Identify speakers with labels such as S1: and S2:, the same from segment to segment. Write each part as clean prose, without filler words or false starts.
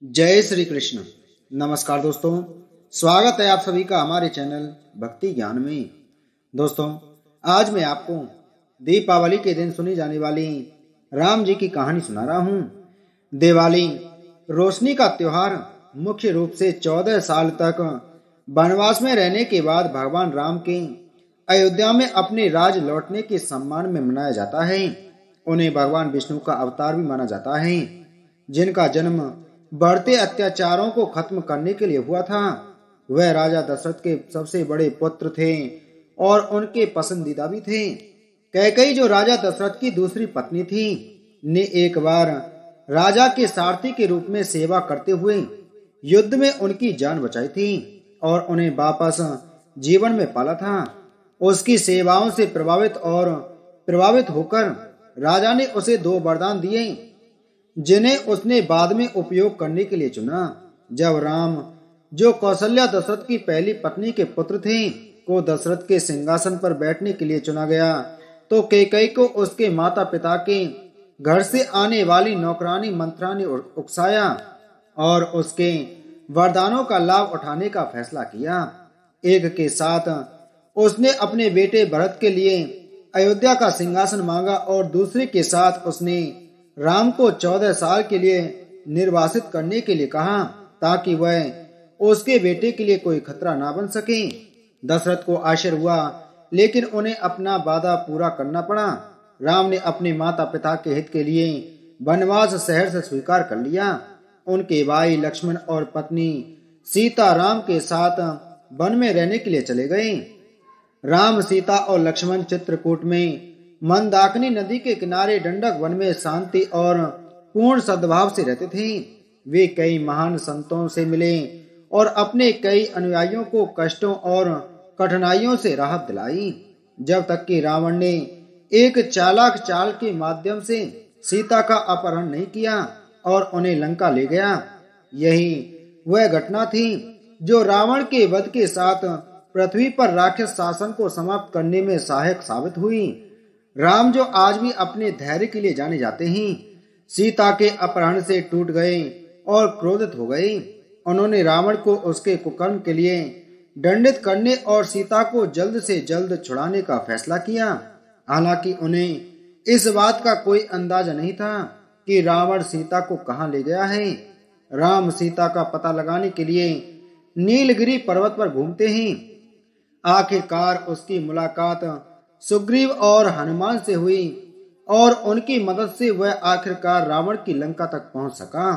S1: जय श्री कृष्ण। नमस्कार दोस्तों, स्वागत है आप सभी का हमारे चैनल भक्ति ज्ञान में। दोस्तों, आज मैं आपको दीपावली के दिन सुनी जाने वाली राम जी की कहानी सुना रहा हूँ। दिवाली रोशनी का त्योहार मुख्य रूप से 14 साल तक वनवास में रहने के बाद भगवान राम के अयोध्या में अपने राज लौटने के सम्मान में मनाया जाता है। उन्हें भगवान विष्णु का अवतार भी माना जाता है, जिनका जन्म बढ़ते अत्याचारों को खत्म करने के लिए हुआ था। वह राजा दशरथ के सबसे बड़े पुत्र थे और उनके पसंदीदा भी थे। कैकेयी, जो राजा दशरथ की दूसरी पत्नी थी, ने एक बार राजा के सारथी के रूप में सेवा करते हुए युद्ध में उनकी जान बचाई थी और उन्हें वापस जीवन में पाला था। उसकी सेवाओं से प्रभावित होकर राजा ने उसे 2 वरदान दिए, जिन्हें उसने बाद में उपयोग करने के लिए चुना। जब राम, जो कौशल्या दशरथ की पहली पत्नी के पुत्र थे, को दशरथ के सिंहासन पर बैठने के लिए चुना गया, तो कैकेयी को उसके माता पिता के घर से आने वाली नौकरानी मंत्रा ने उकसाया और उसके वरदानों का लाभ उठाने का फैसला किया। एक के साथ उसने अपने बेटे भरत के लिए अयोध्या का सिंहासन मांगा और दूसरे के साथ उसने राम को 14 साल के लिए निर्वासित करने के लिए कहा, ताकि वह उसके बेटे के लिए कोई खतरा ना बन सके। दशरथ को आश्चर्य हुआ, लेकिन उन्हें अपना वादा पूरा करना पड़ा। राम ने अपने माता पिता के हित के लिए वनवास शहर से स्वीकार कर लिया। उनके भाई लक्ष्मण और पत्नी सीता राम के साथ वन में रहने के लिए चले गए। राम, सीता और लक्ष्मण चित्रकूट में मंदाकिनी नदी के किनारे दंडक वन में शांति और पूर्ण सद्भाव से रहते थे। वे कई महान संतों से मिले और अपने कई अनुयायियों को कष्टों और कठिनाइयों से राहत दिलाई, जब तक कि रावण ने एक चालाक चाल के माध्यम से सीता का अपहरण नहीं किया और उन्हें लंका ले गया। यही वह घटना थी जो रावण के वध के साथ पृथ्वी पर राक्षस शासन को समाप्त करने में सहायक साबित हुई। राम, जो आज भी अपने धैर्य के लिए जाने जाते हैं, सीता के अपहरण से टूट गए और क्रोधित हो गए। उन्होंने रावण को उसके कुकर्म के लिए दंडित करने और सीता को जल्द से जल्द छुड़ाने का फैसला किया। हालांकि उन्हें इस बात का कोई अंदाजा नहीं था कि रावण सीता को कहां ले गया है। राम सीता का पता लगाने के लिए नीलगिरी पर्वत पर घूमते हैं। आखिरकार उसकी मुलाकात सुग्रीव और हनुमान से हुई और उनकी मदद से वह आखिरकार रावण की लंका तक पहुंच सका।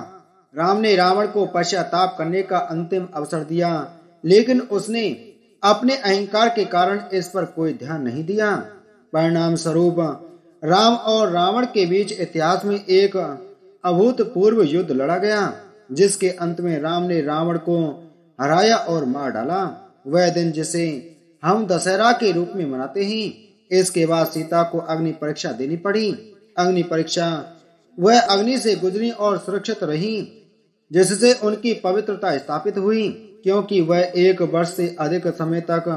S1: राम ने रावण को पश्चाताप करने का अंतिम अवसर दिया, लेकिन उसने अपने अहंकार के कारण इस पर कोई ध्यान नहीं दिया। परिणाम स्वरूप राम और रावण के बीच इतिहास में एक अभूतपूर्व युद्ध लड़ा गया, जिसके अंत में राम ने रावण को हराया और मार डाला। वह दिन जिसे हम दशहरा के रूप में मनाते हैं, इसके बाद सीता को अग्नि परीक्षा देनी पड़ी। अग्नि परीक्षा, वह अग्नि से गुजरी और सुरक्षित रही, जिससे उनकी पवित्रता स्थापित हुई, क्योंकि वह 1 वर्ष से अधिक समय तक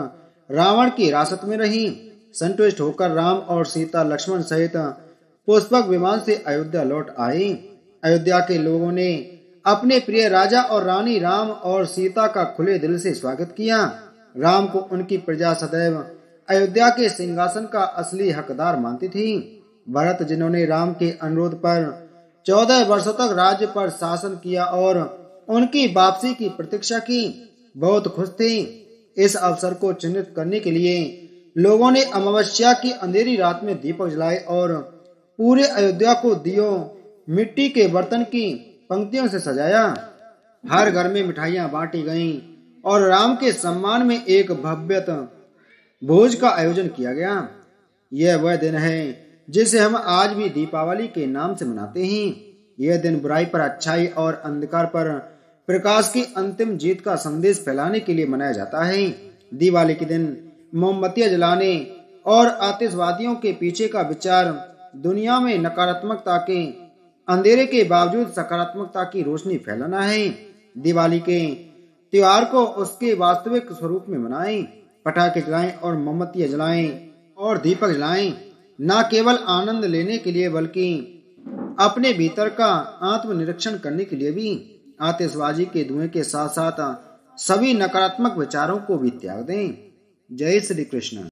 S1: रावण की हिरासत में रही। संतुष्ट होकर राम और सीता लक्ष्मण सहित पुष्पक विमान से अयोध्या लौट आए। अयोध्या के लोगों ने अपने प्रिय राजा और रानी राम और सीता का खुले दिल से स्वागत किया। राम को उनकी प्रजा सदैव अयोध्या के सिंहासन का असली हकदार मानती थी। भरत, जिन्होंने राम के अनुरोध पर 14 वर्षों तक राज्य पर शासन किया और उनकी वापसी की प्रतीक्षा की, बहुत खुश थे। इस अवसर को चिन्हित करने के लिए लोगों ने अमावस्या की अंधेरी रात में दीपक जलाए और पूरे अयोध्या को दियों, मिट्टी के बर्तन की पंक्तियों से सजाया। हर घर में मिठाइयां बांटी गईं और राम के सम्मान में एक भव्य भोज का आयोजन किया गया। यह वह दिन है जिसे हम आज भी दीपावली के नाम से मनाते हैं। यह दिन बुराई पर अच्छाई और अंधकार पर प्रकाश की अंतिम जीत का संदेश फैलाने के लिए मनाया जाता है। दिवाली के दिन मोमबत्तियां जलाने और आतिशबाजियों के पीछे का विचार दुनिया में नकारात्मकता के अंधेरे के बावजूद सकारात्मकता की रोशनी फैलाना है। दिवाली के त्योहार को उसके वास्तविक स्वरूप में मनाएं। पटाखे जलाएं और मोमबत्तियां जलाएं और दीपक जलाएं, न केवल आनंद लेने के लिए बल्कि अपने भीतर का आत्मनिरीक्षण करने के लिए भी। आतिशबाजी के धुएं के साथ साथ सभी नकारात्मक विचारों को भी त्याग दें। जय श्री कृष्ण।